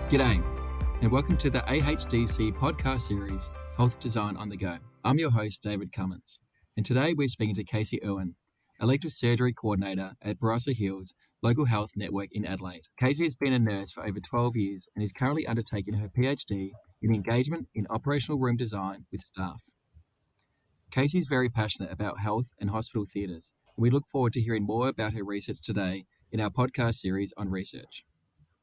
G'day, and welcome to the AHDC podcast series, Health Design on the Go. I'm your host, David Cummins, and today we're speaking to Kasey Irwin, Elective Surgery Coordinator at Barossa Hills Local Health Network in Adelaide. Kasey has been a nurse for over 12 years and is currently undertaking her PhD in engagement in operational room design with staff. Kasey is very passionate about health and hospital theatres, and we look forward to hearing more about her research today in our podcast series on research.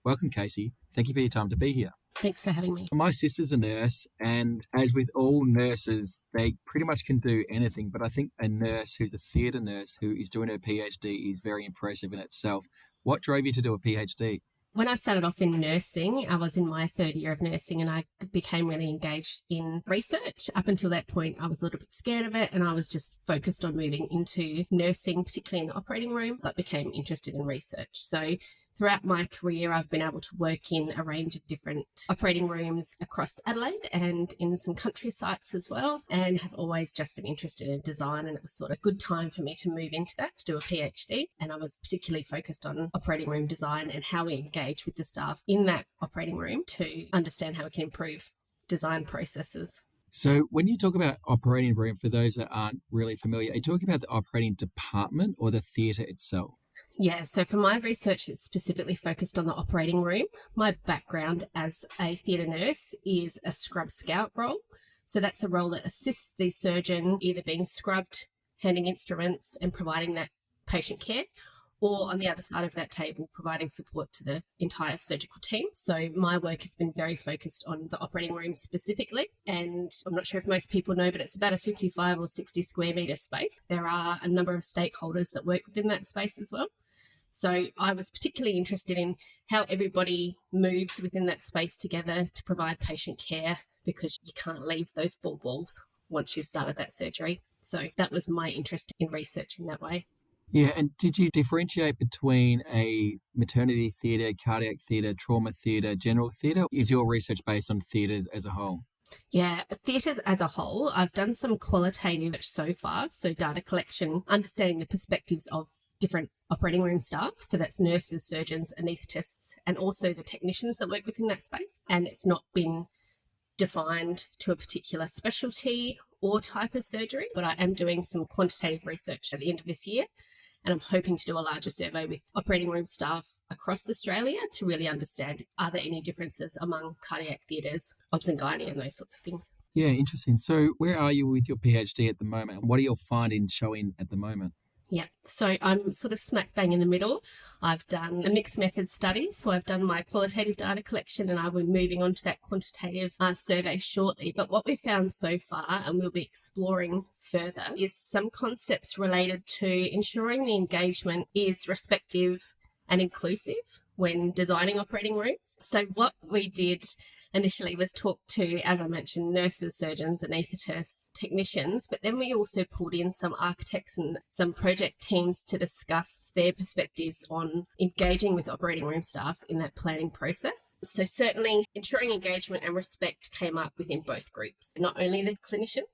Welcome, Kasey. Thank you for your time to be here. Thanks for having me. My sister's a nurse, and as with all nurses, they pretty much can do anything. But I think a nurse who's a theatre nurse who is doing her PhD is very impressive in itself. What drove you to do a PhD? When I started off in nursing, I was in my third year of nursing and I became really engaged in research. Up until that point, I was a little bit scared of it and I was just focused on moving into nursing, particularly in the operating room, but became interested in research. So throughout my career, I've been able to work in a range of different operating rooms across Adelaide and in some country sites as well, and have always just been interested in design. And it was sort of a good time for me to move into that, to do a PhD. And I was particularly focused on operating room design and how we engage with the staff in that operating room to understand how we can improve design processes. So when you talk about operating room, for those that aren't really familiar, are you talking about the operating department or the theatre itself? Yeah, so for my research, it's specifically focused on the operating room. My background as a theatre nurse is a scrub scout role. So that's a role that assists the surgeon either being scrubbed, handing instruments and providing that patient care, or on the other side of that table, providing support to the entire surgical team. So my work has been very focused on the operating room specifically. And I'm not sure if most people know, but it's about a 55 or 60 square metre space. There are a number of stakeholders that work within that space as well. So I was particularly interested in how everybody moves within that space together to provide patient care, because you can't leave those four walls once you've started that surgery. So that was my interest in research in that way. Yeah, and did you differentiate between a maternity theatre, cardiac theatre, trauma theatre, general theatre? Is your research based on theatres as a whole? Yeah, theatres as a whole, I've done some qualitative so far, so data collection, understanding the perspectives of different operating room staff. So that's nurses, surgeons, anaesthetists, and also the technicians that work within that space. And it's not been defined to a particular specialty or type of surgery, but I am doing some quantitative research at the end of this year. And I'm hoping to do a larger survey with operating room staff across Australia to really understand, are there any differences among cardiac theatres, obs and gynae, and those sorts of things. Yeah, interesting. So where are you with your PhD at the moment? What are your findings showing at the moment? Yeah, so I'm sort of smack bang in the middle. I've done a mixed method study. So I've done my qualitative data collection and I will be moving on to that quantitative survey shortly. But what we've found so far, and we'll be exploring further, is some concepts related to ensuring the engagement is respective and inclusive when designing operating rooms. So what we did initially was talk to, as I mentioned, nurses, surgeons, anaesthetists, technicians, but then we also pulled in some architects and some project teams to discuss their perspectives on engaging with operating room staff in that planning process. So certainly ensuring engagement and respect came up within both groups, not only the clinicians,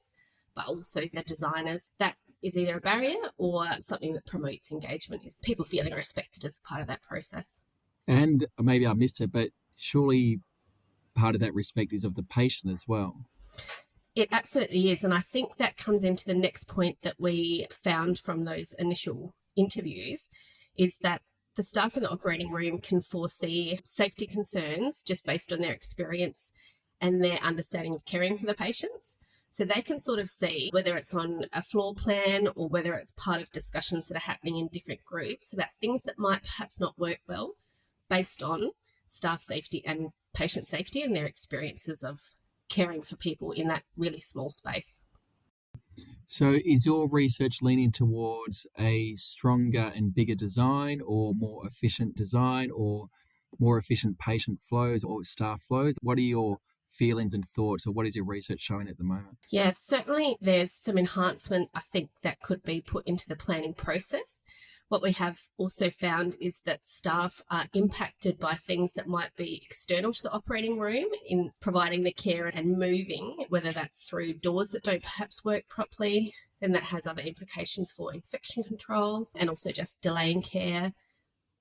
but also the designers. That is either a barrier or something that promotes engagement, is people feeling respected as a part of that process. And maybe I missed it, but surely part of that respect is of the patient as well. It absolutely is. And I think that comes into the next point that we found from those initial interviews, is that the staff in the operating room can foresee safety concerns just based on their experience and their understanding of caring for the patients. So they can sort of see, whether it's on a floor plan or whether it's part of discussions that are happening in different groups about things that might perhaps not work well based on staff safety and patient safety and their experiences of caring for people in that really small space. So is your research leaning towards a stronger and bigger design, or more efficient design, or more efficient patient flows or staff flows? What are your feelings and thoughts, or what is your research showing at the moment? Yeah, certainly there's some enhancement, I think, that could be put into the planning process. What we have also found is that staff are impacted by things that might be external to the operating room in providing the care and moving, whether that's through doors that don't perhaps work properly, then that has other implications for infection control and also just delaying care.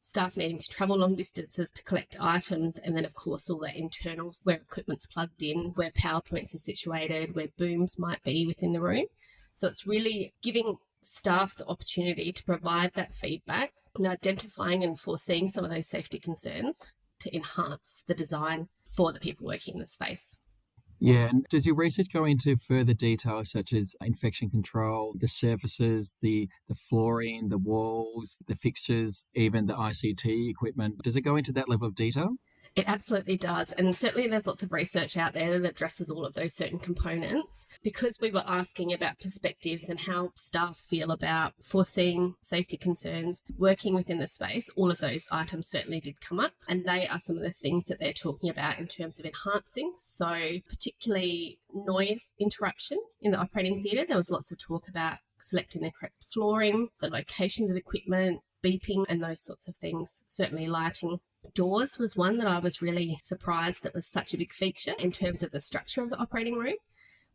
staff needing to travel long distances to collect items, and then of course all the internals where equipment's plugged in, where power points are situated, where booms might be within the room. So it's really giving staff the opportunity to provide that feedback and identifying and foreseeing some of those safety concerns to enhance the design for the people working in the space. Yeah, and does your research go into further details such as infection control, the surfaces, the flooring, the walls, the fixtures, even the ICT equipment? Does it go into that level of detail? It absolutely does. And certainly there's lots of research out there that addresses all of those certain components. Because we were asking about perspectives and how staff feel about foreseeing safety concerns, working within the space, all of those items certainly did come up. And they are some of the things that they're talking about in terms of enhancing. So particularly noise interruption in the operating theatre. There was lots of talk about selecting the correct flooring, the locations of equipment, beeping and those sorts of things, certainly lighting. Doors was one that I was really surprised that was such a big feature in terms of the structure of the operating room.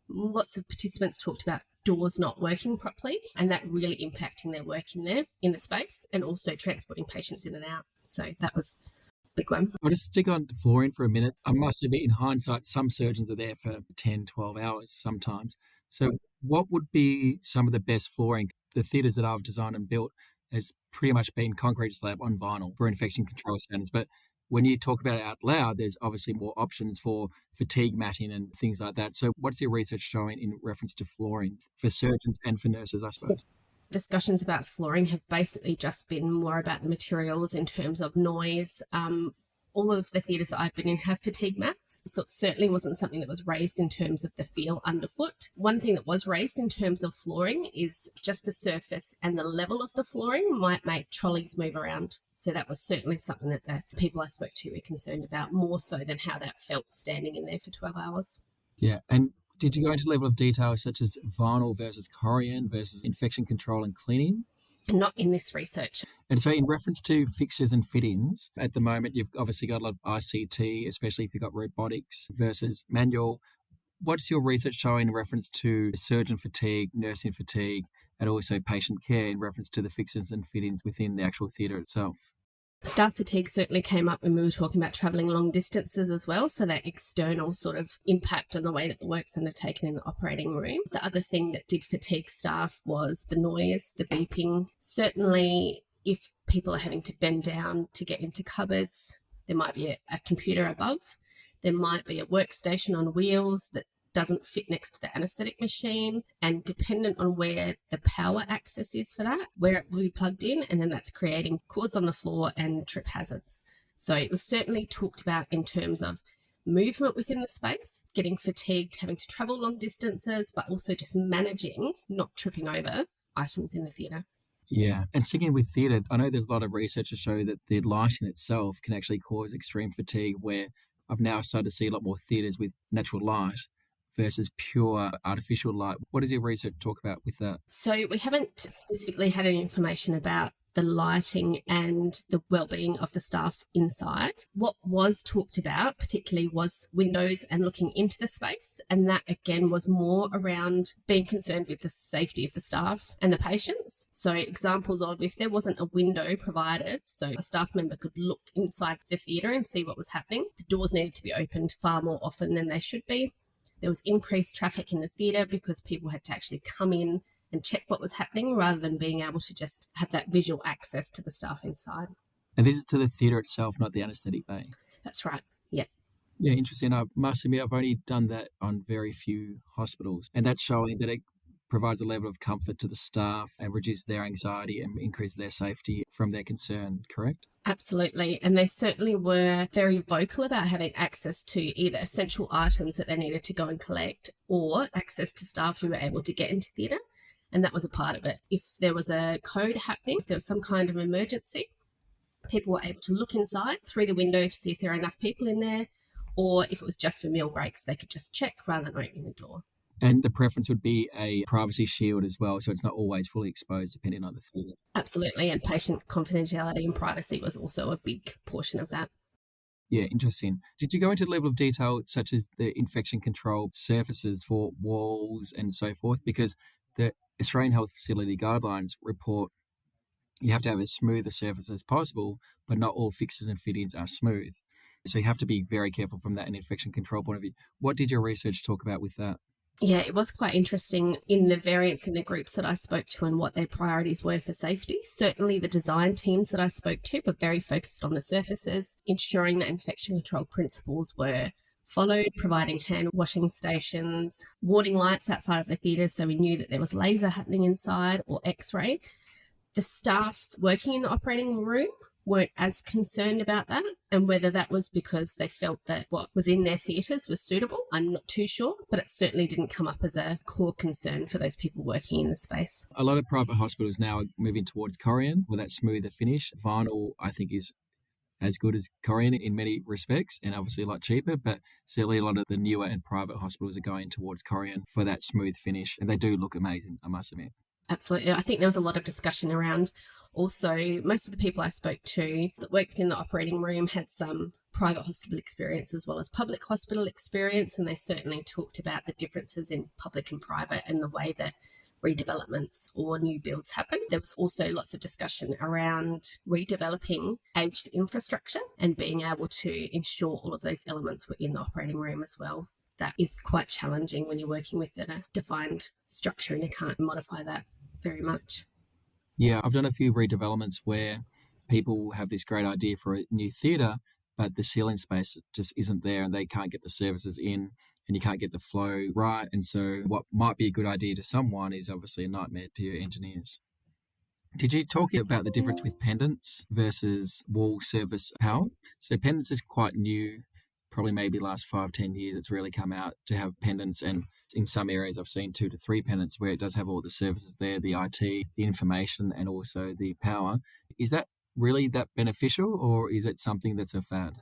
Lots of participants talked about doors not working properly and that really impacting their work in there, in the space, and also transporting patients in and out. So that was a big one. I'll just stick on flooring for a minute. I must admit, in hindsight, some surgeons are there for 10, 12 hours sometimes. So what would be some of the best flooring? The theatres that I've designed and built has pretty much been concrete slab on vinyl for infection control standards. But when you talk about it out loud, there's obviously more options for fatigue matting and things like that. So what's your research showing in reference to flooring for surgeons and for nurses, I suppose? Discussions about flooring have basically just been more about the materials in terms of noise. All of the theatres that I've been in have fatigue mats, so it certainly wasn't something that was raised in terms of the feel underfoot. One thing that was raised in terms of flooring is just the surface and the level of the flooring might make trolleys move around. So that was certainly something that the people I spoke to were concerned about, more so than how that felt standing in there for 12 hours. Yeah, and did you go into level of detail such as vinyl versus corian versus infection control and cleaning? Not in this research. And so in reference to fixtures and fittings, at the moment, you've obviously got a lot of ICT, especially if you've got robotics versus manual. What's your research showing in reference to surgeon fatigue, nursing fatigue, and also patient care in reference to the fixtures and fittings within the actual theatre itself? Staff fatigue certainly came up when we were talking about travelling long distances as well, so that external sort of impact on the way that the work's undertaken in the operating room. The other thing that did fatigue staff was the noise, the beeping. Certainly, if people are having to bend down to get into cupboards, there might be a computer above. There might be a workstation on wheels that doesn't fit next to the anaesthetic machine, and dependent on where the power access is for that, where it will be plugged in, and then that's creating cords on the floor and trip hazards. So it was certainly talked about in terms of movement within the space, getting fatigued, having to travel long distances, but also just managing not tripping over items in the theatre. Yeah, and sticking with theatre, I know there's a lot of research to show that the lighting itself can actually cause extreme fatigue, where I've now started to see a lot more theatres with natural light versus pure artificial light. What does your research talk about with that? So we haven't specifically had any information about the lighting and the well-being of the staff inside. What was talked about particularly was windows and looking into the space, and that again was more around being concerned with the safety of the staff and the patients. So examples of if there wasn't a window provided so a staff member could look inside the theatre and see what was happening, the doors needed to be opened far more often than they should be. There was increased traffic in the theatre because people had to actually come in and check what was happening rather than being able to just have that visual access to the staff inside. And this is to the theatre itself, not the anaesthetic bay. That's right. Yeah. Yeah, interesting. I must admit, I've only done that on very few hospitals, and that's showing that it provides a level of comfort to the staff and reduces their anxiety and increases their safety from their concern, correct? Absolutely. And they certainly were very vocal about having access to either essential items that they needed to go and collect or access to staff who were able to get into theatre. And that was a part of it. If there was a code happening, if there was some kind of emergency, people were able to look inside through the window to see if there are enough people in there, or if it was just for meal breaks, they could just check rather than opening the door. And the preference would be a privacy shield as well, so it's not always fully exposed depending on the theatre. Absolutely, and patient confidentiality and privacy was also a big portion of that. Yeah, interesting. Did you go into the level of detail such as the infection control surfaces for walls and so forth? Because the Australian Health Facility Guidelines report you have to have as smooth a surface as possible, but not all fixtures and fittings are smooth. So you have to be very careful from that an infection control point of view. What did your research talk about with that? Yeah, it was quite interesting in the variants in the groups that I spoke to and what their priorities were for safety. Certainly, the design teams that I spoke to were very focused on the surfaces, ensuring that infection control principles were followed, providing hand washing stations, warning lights outside of the theatre so we knew that there was laser happening inside or x ray. The staff working in the operating room weren't as concerned about that, and whether that was because they felt that what was in their theatres was suitable, I'm not too sure, but it certainly didn't come up as a core concern for those people working in the space. A lot of private hospitals now are moving towards Corian with that smoother finish. Vinyl, I think, is as good as Corian in many respects and obviously a lot cheaper, but certainly a lot of the newer and private hospitals are going towards Corian for that smooth finish, and they do look amazing, I must admit. Absolutely. I think there was a lot of discussion around also most of the people I spoke to that worked within the operating room had some private hospital experience as well as public hospital experience, and they certainly talked about the differences in public and private and the way that redevelopments or new builds happen. There was also lots of discussion around redeveloping aged infrastructure and being able to ensure all of those elements were in the operating room as well. That is quite challenging when you're working within a defined structure and you can't modify that very much. Yeah, I've done a few redevelopments where people have this great idea for a new theatre, but the ceiling space just isn't there and they can't get the services in and you can't get the flow right. And so, what might be a good idea to someone is obviously a nightmare to your engineers. Did you talk about the difference with pendants versus wall surface power? So, pendants is quite new, probably maybe last 5, 10 years. It's really come out to have pendants, and in some areas I've seen 2 to 3 pendants where it does have all the services there, the IT, the information, and also the power. Is that really that beneficial, or is it something that's a fad?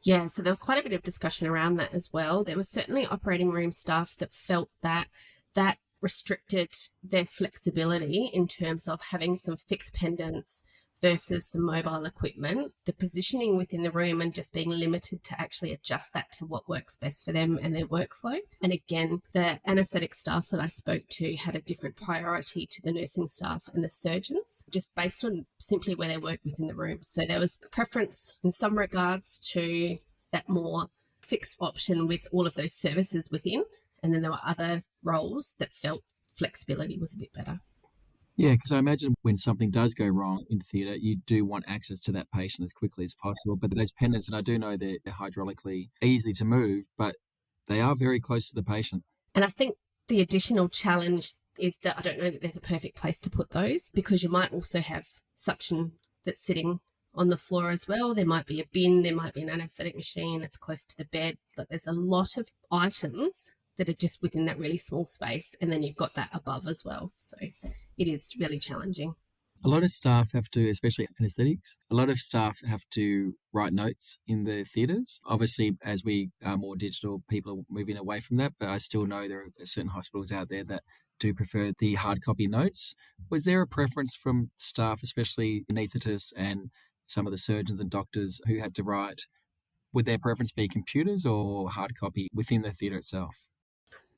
Yeah, so there was quite a bit of discussion around that as well. There was certainly operating room staff that felt that that restricted their flexibility in terms of having some fixed pendants versus some mobile equipment, the positioning within the room and just being limited to actually adjust that to what works best for them and their workflow. And again, the anaesthetic staff that I spoke to had a different priority to the nursing staff and the surgeons, just based on simply where they work within the room. So there was preference in some regards to that more fixed option with all of those services within. And then there were other roles that felt flexibility was a bit better. Yeah, because I imagine when something does go wrong in theatre, you do want access to that patient as quickly as possible. But those pendants, and I do know they're hydraulically easy to move, but they are very close to the patient. And I think the additional challenge is that I don't know that there's a perfect place to put those, because you might also have suction that's sitting on the floor as well. There might be a bin, there might be an anaesthetic machine that's close to the bed. Like, there's a lot of items that are just within that really small space, and then you've got that above as well. So it is really challenging. A lot of staff have to, especially anaesthetics, a lot of staff have to write notes in the theatres. Obviously, as we are more digital, people are moving away from that, but I still know there are certain hospitals out there that do prefer the hard copy notes. Was there a preference from staff, especially anaesthetists and some of the surgeons and doctors who had to write? Would their preference be computers or hard copy within the theatre itself?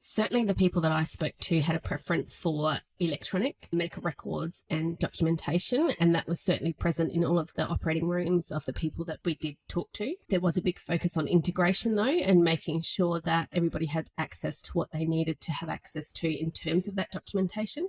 Certainly the people that I spoke to had a preference for electronic medical records and documentation, and that was certainly present in all of the operating rooms of the people that we did talk to. There was a big focus on integration though, and making sure that everybody had access to what they needed to have access to in terms of that documentation.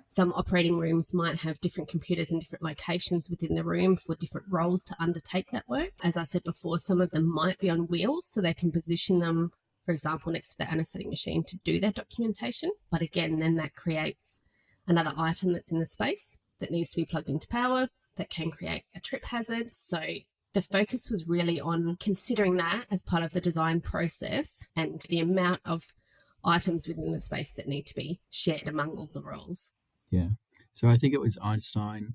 Some operating rooms might have different computers in different locations within the room for different roles to undertake that work. As I said before, some of them might be on wheels so they can position them, for example, next to the anaesthetic machine to do their documentation. But again, then that creates another item that's in the space that needs to be plugged into power that can create a trip hazard. So the focus was really on considering that as part of the design process and the amount of items within the space that need to be shared among all the roles. Yeah. So I think it was Einstein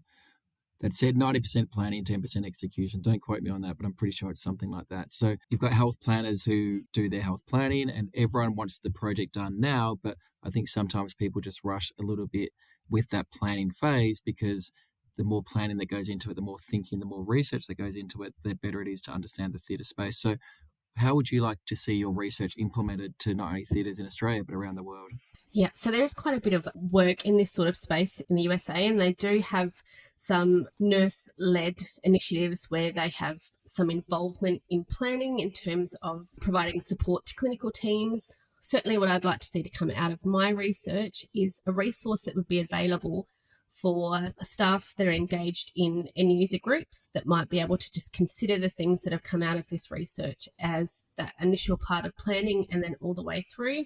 that said 90% planning, 10% execution. Don't quote me on that, but I'm pretty sure it's something like that. So you've got health planners who do their health planning and everyone wants the project done now. But I think sometimes people just rush a little bit with that planning phase because the more planning that goes into it, the more thinking, the more research that goes into it, the better it is to understand the theatre space. So how would you like to see your research implemented to not only theatres in Australia, but around the world? Yeah, so there is quite a bit of work in this sort of space in the USA, and they do have some nurse-led initiatives where they have some involvement in planning in terms of providing support to clinical teams. Certainly what I'd like to see to come out of my research is a resource that would be available for staff that are engaged in end user groups that might be able to just consider the things that have come out of this research as that initial part of planning and then all the way through,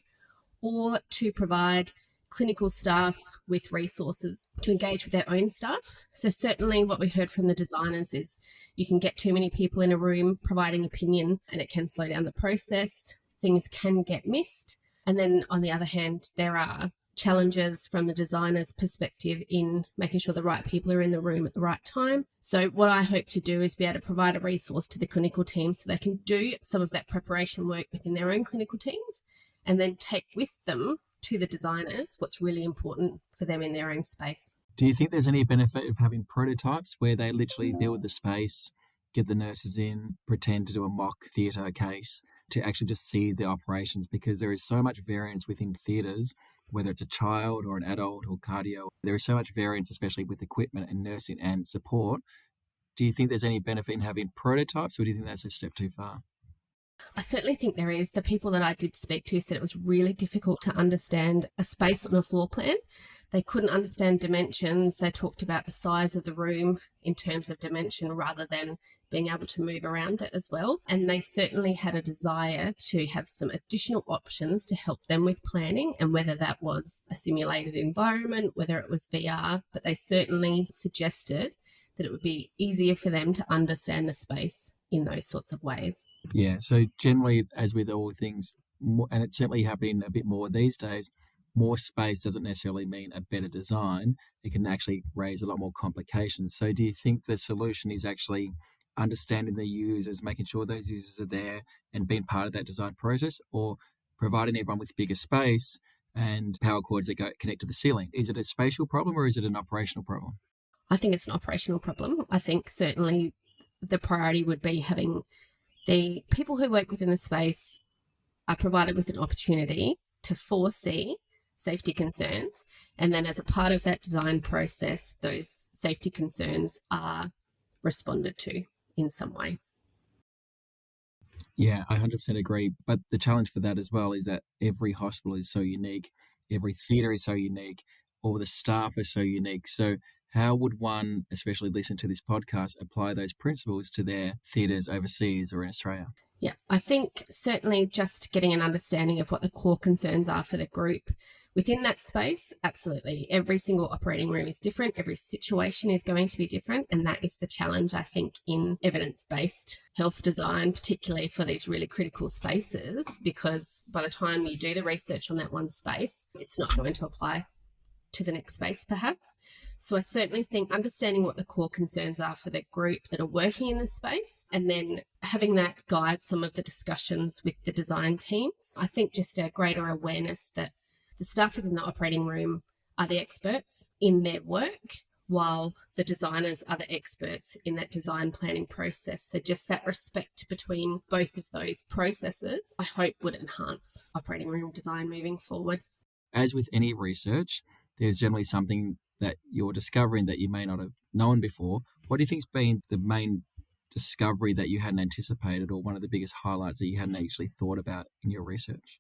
or to provide clinical staff with resources to engage with their own staff. So certainly what we heard from the designers is you can get too many people in a room providing opinion and it can slow down the process. Things can get missed. And then on the other hand, there are challenges from the designer's perspective in making sure the right people are in the room at the right time. So what I hope to do is be able to provide a resource to the clinical team so they can do some of that preparation work within their own clinical teams and then take with them to the designers what's really important for them in their own space. Do you think there's any benefit of having prototypes where they literally build the space, get the nurses in, pretend to do a mock theatre case to actually just see the operations? Because there is so much variance within theatres, whether it's a child or an adult or cardio. There is so much variance, especially with equipment and nursing and support. Do you think there's any benefit in having prototypes, or do you think that's a step too far? I certainly think there is. The people that I did speak to said it was really difficult to understand a space on a floor plan. They couldn't understand dimensions. They talked about the size of the room in terms of dimension rather than being able to move around it as well. And they certainly had a desire to have some additional options to help them with planning, and whether that was a simulated environment, whether it was VR, but they certainly suggested that it would be easier for them to understand the space in those sorts of ways. Yeah, so generally, as with all things, and it's certainly happening a bit more these days, more space doesn't necessarily mean a better design. It can actually raise a lot more complications. So do you think the solution is actually understanding the users, making sure those users are there and being part of that design process, or providing everyone with bigger space and power cords that go connect to the ceiling? Is it a spatial problem or is it an operational problem? I think it's an operational problem. I think certainly the priority would be having the people who work within the space are provided with an opportunity to foresee safety concerns. And then as a part of that design process, those safety concerns are responded to in some way. Yeah, I 100% agree. But the challenge for that as well is that every hospital is so unique, every theatre is so unique, all the staff are so unique. So, how would one, especially listen to this podcast, apply those principles to their theatres overseas or in Australia? Yeah, I think certainly just getting an understanding of what the core concerns are for the group within that space, absolutely. Every single operating room is different. Every situation is going to be different. And that is the challenge, I think, in evidence-based health design, particularly for these really critical spaces, because by the time you do the research on that one space, it's not going to apply to the next space perhaps. So I certainly think understanding what the core concerns are for the group that are working in the space and then having that guide some of the discussions with the design teams. I think just a greater awareness that the staff within the operating room are the experts in their work, while the designers are the experts in that design planning process. So just that respect between both of those processes, I hope would enhance operating room design moving forward. As with any research, there's generally something that you're discovering that you may not have known before. What do you think's been the main discovery that you hadn't anticipated, or one of the biggest highlights that you hadn't actually thought about in your research?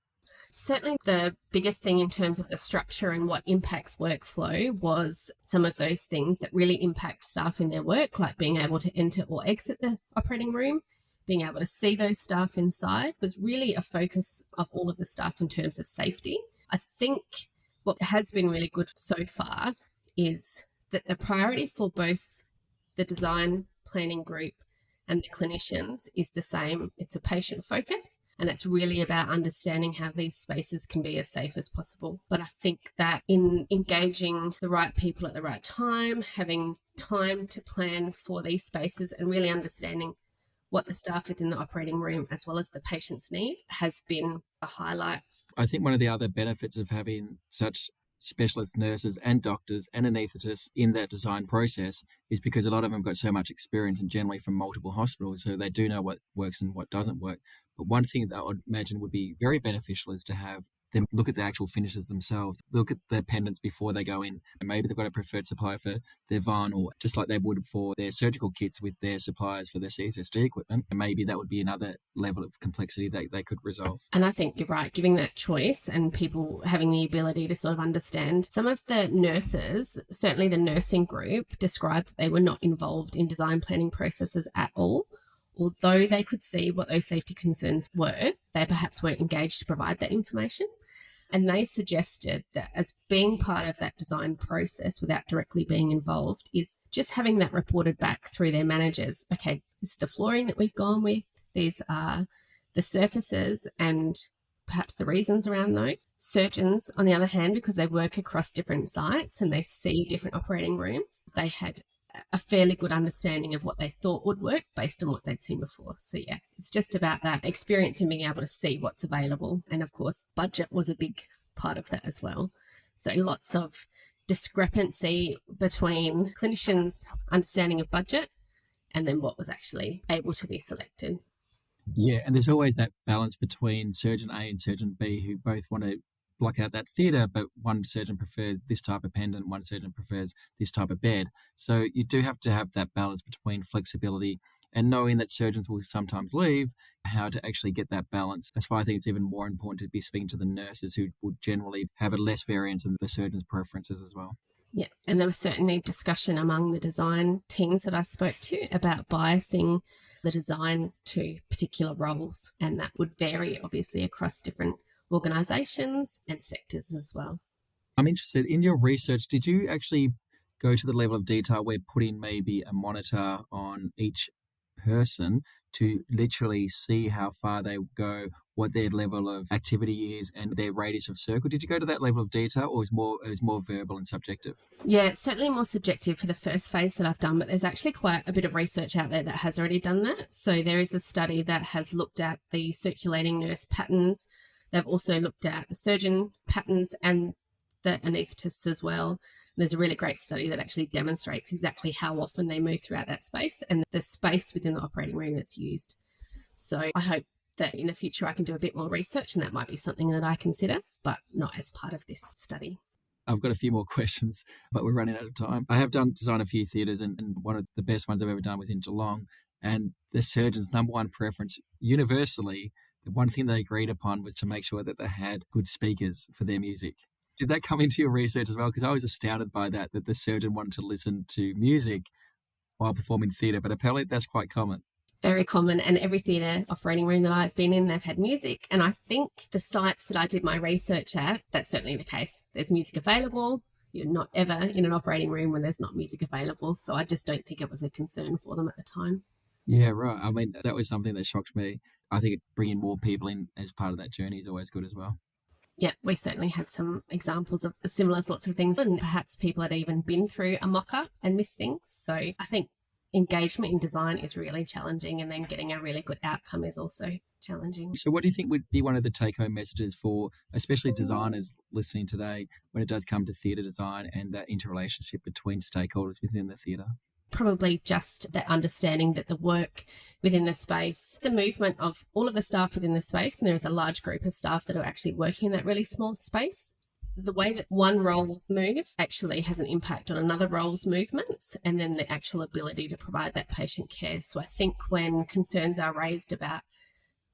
Certainly the biggest thing in terms of the structure and what impacts workflow was some of those things that really impact staff in their work, like being able to enter or exit the operating room, being able to see those staff inside was really a focus of all of the staff in terms of safety. I think what has been really good so far is that the priority for both the design planning group and the clinicians is the same. It's a patient focus, and it's really about understanding how these spaces can be as safe as possible. But I think that in engaging the right people at the right time, having time to plan for these spaces and really understanding what the staff within the operating room as well as the patients need has been a highlight. I think one of the other benefits of having such specialist nurses and doctors and anaesthetists in that design process is because a lot of them got so much experience and generally from multiple hospitals, so they do know what works and what doesn't work. But one thing that I would imagine would be very beneficial is to have then look at the actual finishes themselves, look at the pendants before they go in. And maybe they've got a preferred supplier for their vinyl, just like they would for their surgical kits with their suppliers for their CSSD equipment. And maybe that would be another level of complexity that they could resolve. And I think you're right, giving that choice and people having the ability to sort of understand. Some of the nurses, certainly the nursing group, described that they were not involved in design planning processes at all. Although they could see what those safety concerns were, they perhaps weren't engaged to provide that information. And they suggested that as being part of that design process without directly being involved is just having that reported back through their managers. Okay, this is the flooring that we've gone with. These are the surfaces and perhaps the reasons around those. Surgeons, on the other hand, because they work across different sites and they see different operating rooms, they had a fairly good understanding of what they thought would work based on what they'd seen before. So yeah, it's just about that experience and being able to see what's available. And of course, budget was a big part of that as well. So lots of discrepancy between clinicians' understanding of budget and then what was actually able to be selected. Yeah, and there's always that balance between surgeon A and surgeon B who both want to block out that theatre, but one surgeon prefers this type of pendant, one surgeon prefers this type of bed. So you do have to have that balance between flexibility and knowing that surgeons will sometimes leave, how to actually get that balance. That's why I think it's even more important to be speaking to the nurses who will generally have a less variance in the surgeon's preferences as well. Yeah, and there was certainly discussion among the design teams that I spoke to about biasing the design to particular roles, and that would vary obviously across different organisations and sectors as well. I'm interested in your research. Did you actually go to the level of detail where putting maybe a monitor on each person to literally see how far they go, what their level of activity is and their radius of circle? Did you go to that level of detail, or it was more verbal and subjective? Yeah, it's certainly more subjective for the first phase that I've done, but there's actually quite a bit of research out there that has already done that. So there is a study that has looked at the circulating nurse patterns. They've also looked at the surgeon patterns and the anaesthetists as well. There's a really great study that actually demonstrates exactly how often they move throughout that space and the space within the operating room that's used. So I hope that in the future I can do a bit more research, and that might be something that I consider, but not as part of this study. I've got a few more questions, but we're running out of time. I have designed a few theatres, and one of the best ones I've ever done was in Geelong. And the surgeon's number one preference, universally, the one thing they agreed upon was to make sure that they had good speakers for their music. Did that come into your research as well? Because I was astounded by that the surgeon wanted to listen to music while performing theatre, but apparently that's quite common. Very common, and every theatre operating room that I've been in, they've had music. And I think the sites that I did my research at, that's certainly the case. There's music available. You're not ever in an operating room when there's not music available. So I just don't think it was a concern for them at the time. Yeah, right. I mean, that was something that shocked me. I think bringing more people in as part of that journey is always good as well. Yeah, we certainly had some examples of similar sorts of things, and perhaps people had even been through a mock-up and missed things. So I think engagement in design is really challenging, and then getting a really good outcome is also challenging. So what do you think would be one of the take-home messages for especially designers listening today when it does come to theatre design and that interrelationship between stakeholders within the theatre? Probably just the understanding that the work within the space, the movement of all of the staff within the space, and there is a large group of staff that are actually working in that really small space, the way that one role moves actually has an impact on another role's movements, and then the actual ability to provide that patient care. So I think when concerns are raised about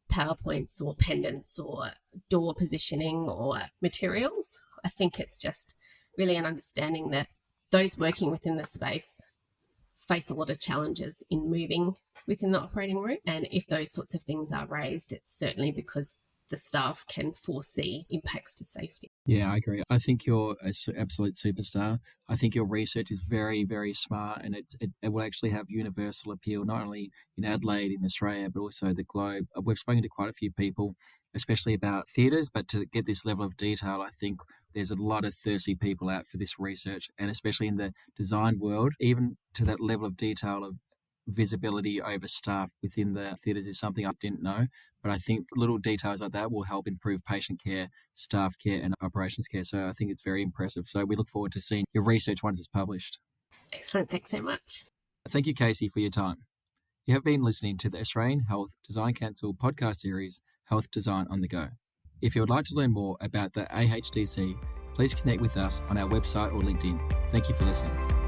PowerPoints or pendants or door positioning or materials, I think it's just really an understanding that those working within the space face a lot of challenges in moving within the operating room. And if those sorts of things are raised, it's certainly because the staff can foresee impacts to safety. Yeah, I agree. I think you're an absolute superstar. I think your research is very, very smart, and it will actually have universal appeal, not only in Adelaide, in Australia, but also the globe. We've spoken to quite a few people, especially about theatres, but to get this level of detail, I think there's a lot of thirsty people out for this research, and especially in the design world, even to that level of detail of visibility over staff within the theatres is something I didn't know. But I think little details like that will help improve patient care, staff care, and operations care. So I think it's very impressive. So we look forward to seeing your research once it's published. Excellent. Thanks so much. Thank you, Kasey, for your time. You have been listening to the Australian Health Design Council podcast series, Health Design on the Go. If you would like to learn more about the AHDC, please connect with us on our website or LinkedIn. Thank you for listening.